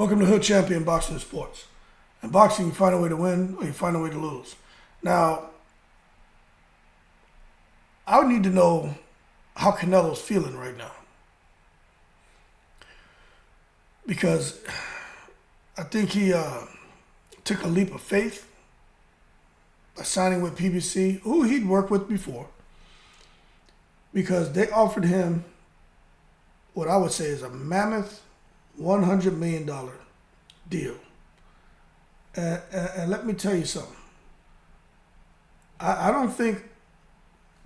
Welcome to Hood Champion Boxing Sports. In boxing, you find a way to win or you find a way to lose. Now, I would need to know how Canelo's feeling right now. Because I think he took a leap of faith by signing with PBC, who he'd worked with before, because they offered him what I would say is a mammoth $100 million deal. And let me tell you something. I don't think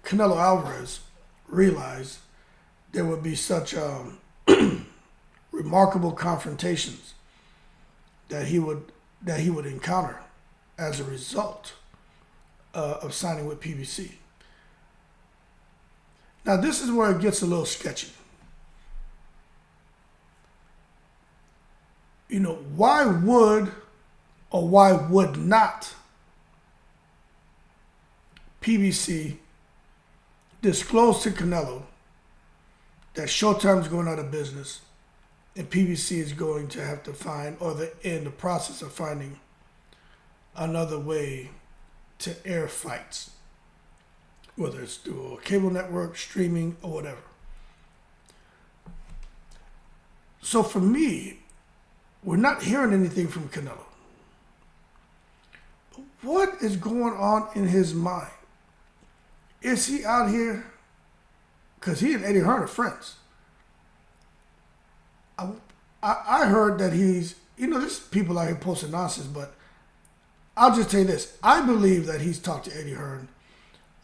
Canelo Alvarez realized there would be such remarkable confrontations that he would encounter as a result of signing with PBC. Now, this is where it gets a little sketchy. You know, why would or why would not PBC disclose to Canelo that Showtime's going out of business and PBC is going to have to find, or they're in the process of finding, another way to air fights, whether it's through a cable network, streaming, or whatever. So for me, we're not hearing anything from Canelo. But what is going on in his mind? Is he out here? Because he and Eddie Hearn are friends. I heard that he's, there's people out here posting nonsense, but I'll just tell you this. I believe that he's talked to Eddie Hearn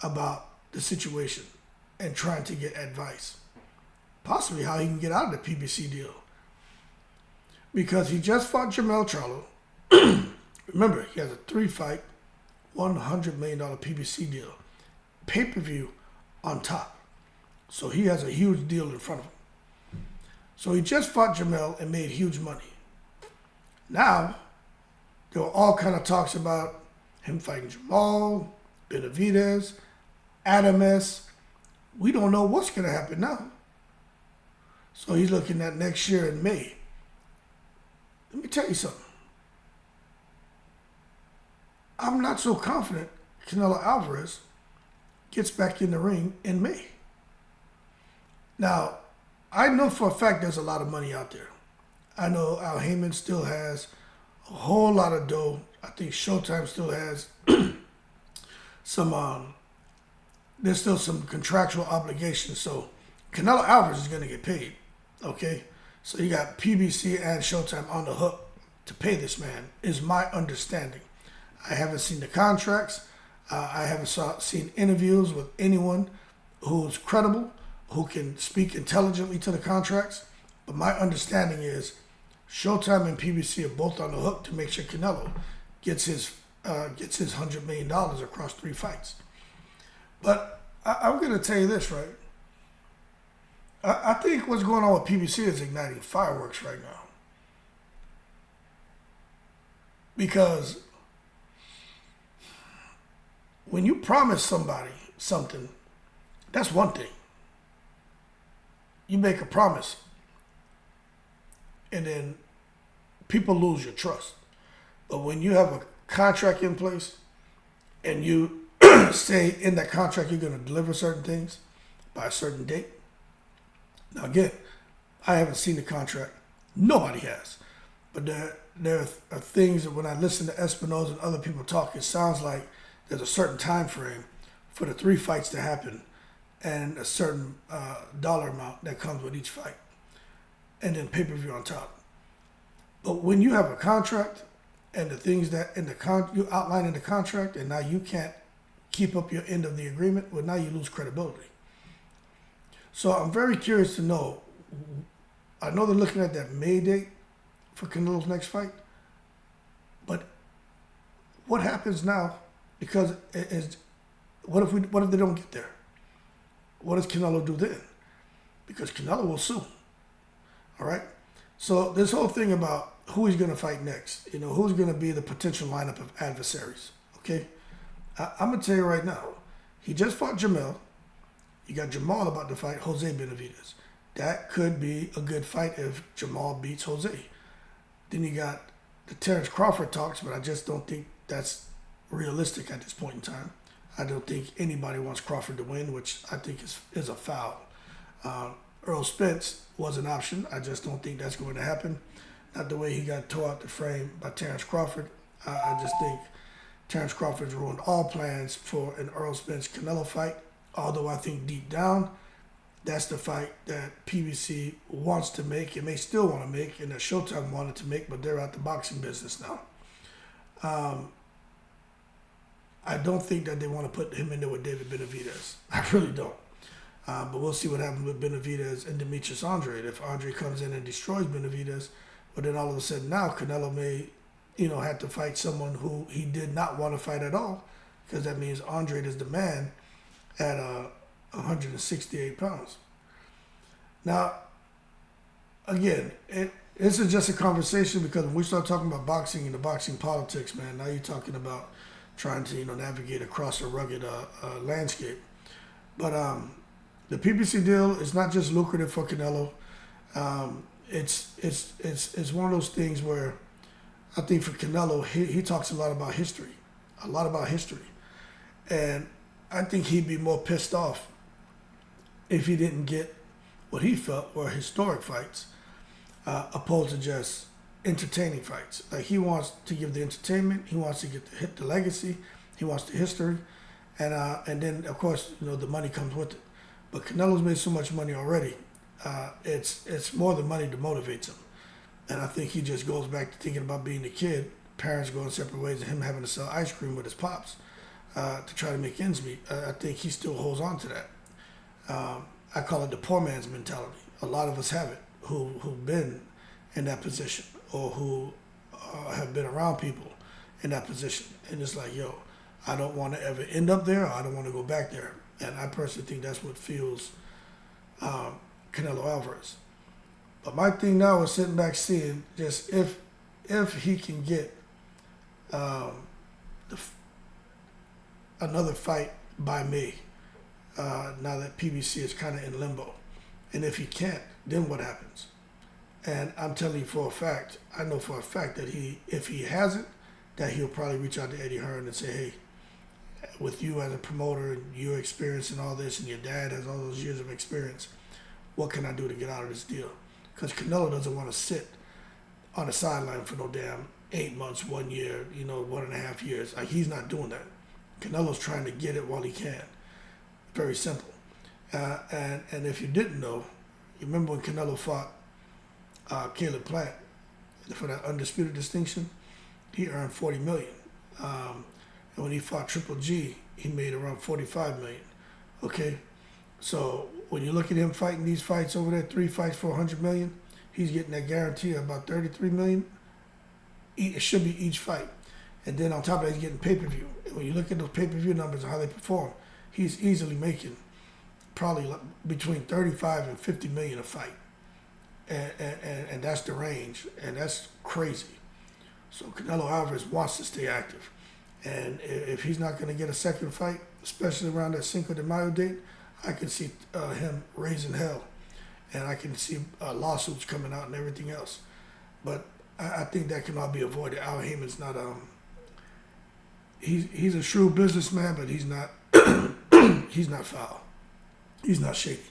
about the situation and trying to get advice. Possibly how he can get out of the PBC deal. Because he just fought Jermell Charlo. Remember, he has a 3-fight, $100 million PBC deal. Pay-per-view on top. So he has a huge deal in front of him. So he just fought Jermell and made huge money. Now, there were all kind of talks about him fighting Jamal, Benavidez, Adames. We don't know what's going to happen now. So he's looking at next year in May. Let me tell you something. I'm not so confident Canelo Alvarez gets back in the ring in May. Now, I know for a fact there's a lot of money out there. I know Al Heyman still has a whole lot of dough. I think Showtime still has there's still some contractual obligations. So Canelo Alvarez is going to get paid, okay? So you got PBC and Showtime on the hook to pay this man, is my understanding. I haven't seen the contracts. I haven't seen interviews with anyone who's credible, who can speak intelligently to the contracts. But my understanding is Showtime and PBC are both on the hook to make sure Canelo gets his $100 million across 3 fights. But I'm going to tell you this, right? I think what's going on with PBC is igniting fireworks right now. Because when you promise somebody something, that's one thing. You make a promise and then people lose your trust. But when you have a contract in place and you say in that contract you're going to deliver certain things by a certain date. Now again, I haven't seen the contract. Nobody has. But there are things that when I listen to Espinosa and other people talk, it sounds like there's a certain time frame for the 3 fights to happen and a certain dollar amount that comes with each fight. And then pay-per-view on top. But when you have a contract and the things that you outline in the contract and now you can't keep up your end of the agreement, well, now you lose credibility. So I'm very curious to know. I know they're looking at that May date for Canelo's next fight, but what happens now? Because what if they don't get there? What does Canelo do then? Because Canelo will sue. All right. So this whole thing about who he's going to fight next, who's going to be the potential lineup of adversaries. Okay, I'm gonna tell you right now, he just fought Jermell. You got Jamal about to fight Jose Benavidez. That could be a good fight if Jamal beats Jose. Then you got the Terrence Crawford talks, but I just don't think that's realistic at this point in time. I don't think anybody wants Crawford to win, which I think is a foul. Earl Spence was an option. I just don't think that's going to happen. Not the way he got tore out the frame by Terrence Crawford. I just think Terrence Crawford's ruined all plans for an Earl Spence Canelo fight. Although I think deep down, that's the fight that PBC wants to make and may still want to make, and that Showtime wanted to make, but they're out the boxing business now. I don't think that they want to put him in there with David Benavidez. I really don't. But we'll see what happens with Benavidez and Demetrius Andrade. If Andrade comes in and destroys Benavidez, but then all of a sudden now Canelo may, have to fight someone who he did not want to fight at all, because that means Andrade is the man at 168 pounds. Now, again, this is just a conversation, because when we start talking about boxing and the boxing politics, man, now you're talking about trying to navigate across a rugged landscape. But the PBC deal is not just lucrative for Canelo. It's one of those things where I think for Canelo, he talks a lot about history, and I think he'd be more pissed off if he didn't get what he felt were historic fights, opposed to just entertaining fights. Like, he wants to give the entertainment, he wants to hit the legacy, he wants the history, and then of course the money comes with it. But Canelo's made so much money already. It's more the money that motivates him, and I think he just goes back to thinking about being a kid, parents going separate ways, and him having to sell ice cream with his pops to try to make ends meet. I think he still holds on to that. I call it the poor man's mentality. A lot of us have it who've been in that position, or who have been around people in that position. And it's like, yo, I don't want to ever end up there, or I don't want to go back there. And I personally think that's what fuels Canelo Alvarez. But my thing now is sitting back seeing just if he can get another fight by May, now that PBC is kind of in limbo. And if he can't, then what happens? And I'm telling you for a fact, I know for a fact that if he hasn't, that he'll probably reach out to Eddie Hearn and say, hey, with you as a promoter and your experience and all this, and your dad has all those years of experience, what can I do to get out of this deal? Because Canelo doesn't want to sit on the sideline for no damn 8 months, 1 year, 1.5 years. Like, he's not doing that. Canelo's trying to get it while he can. Very simple. And if you didn't know, you remember when Canelo fought Caleb Plant for that undisputed distinction? He earned $40 million. And when he fought Triple G, he made around $45 million. Okay? So when you look at him fighting these fights over there, 3 fights for $100 million, he's getting that guarantee of about $33 million. It should be each fight. And then on top of that, he's getting pay-per-view. And when you look at those pay-per-view numbers and how they perform, he's easily making probably between 35 and 50 million a fight. And that's the range. And that's crazy. So Canelo Alvarez wants to stay active. And if he's not going to get a second fight, especially around that Cinco de Mayo date, I can see him raising hell. And I can see lawsuits coming out and everything else. But I think that can all be avoided. Al Heyman's not he's a shrewd businessman, but he's not he's not foul. He's not shady.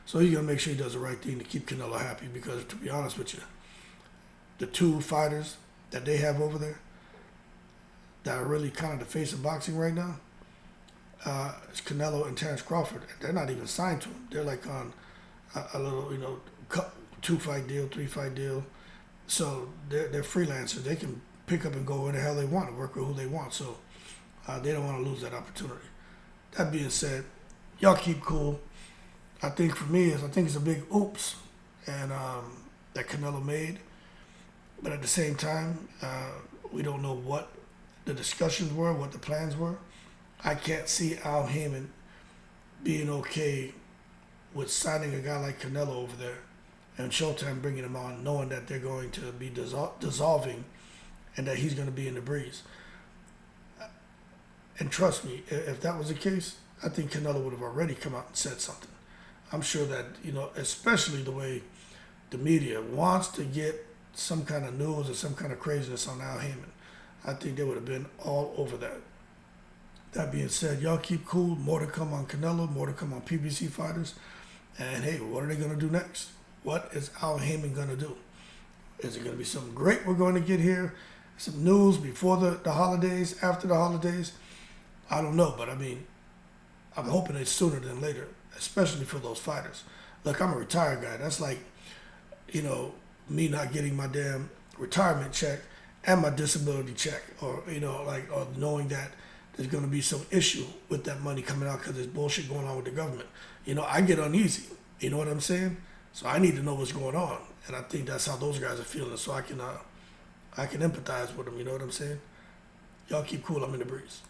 So he's gonna make sure he does the right thing to keep Canelo happy, because to be honest with you, the two fighters that they have over there that are really kind of the face of boxing right now, is Canelo and Terrence Crawford. They're not even signed to him. They're like on a little, 2-fight deal, 3-fight deal. So they're freelancers. They can pick up and go where the hell they want and work with who they want. So they don't want to lose that opportunity. That being said, y'all keep cool. I think for me, I think it's a big oops and that Canelo made. But at the same time, we don't know what the discussions were, what the plans were. I can't see Al Heyman being okay with signing a guy like Canelo over there and Showtime bringing him on, knowing that they're going to be dissolving and that he's going to be in the breeze. And trust me, if that was the case, I think Canelo would have already come out and said something. I'm sure that, especially the way the media wants to get some kind of news or some kind of craziness on Al Heyman, I think they would have been all over that. That being said, y'all keep cool. More to come on Canelo, more to come on PBC fighters. And hey, what are they going to do next? What is Al Heyman going to do? Is it going to be something great we're going to get here? Some news before the holidays, after the holidays? I don't know, but I mean, I'm hoping it's sooner than later, especially for those fighters. Look, I'm a retired guy. That's like, me not getting my damn retirement check and my disability check, or, or knowing that there's going to be some issue with that money coming out because there's bullshit going on with the government. I get uneasy. You know what I'm saying? So I need to know what's going on. And I think that's how those guys are feeling. So I can empathize with them. You know what I'm saying? Y'all keep cool. I'm in the breeze.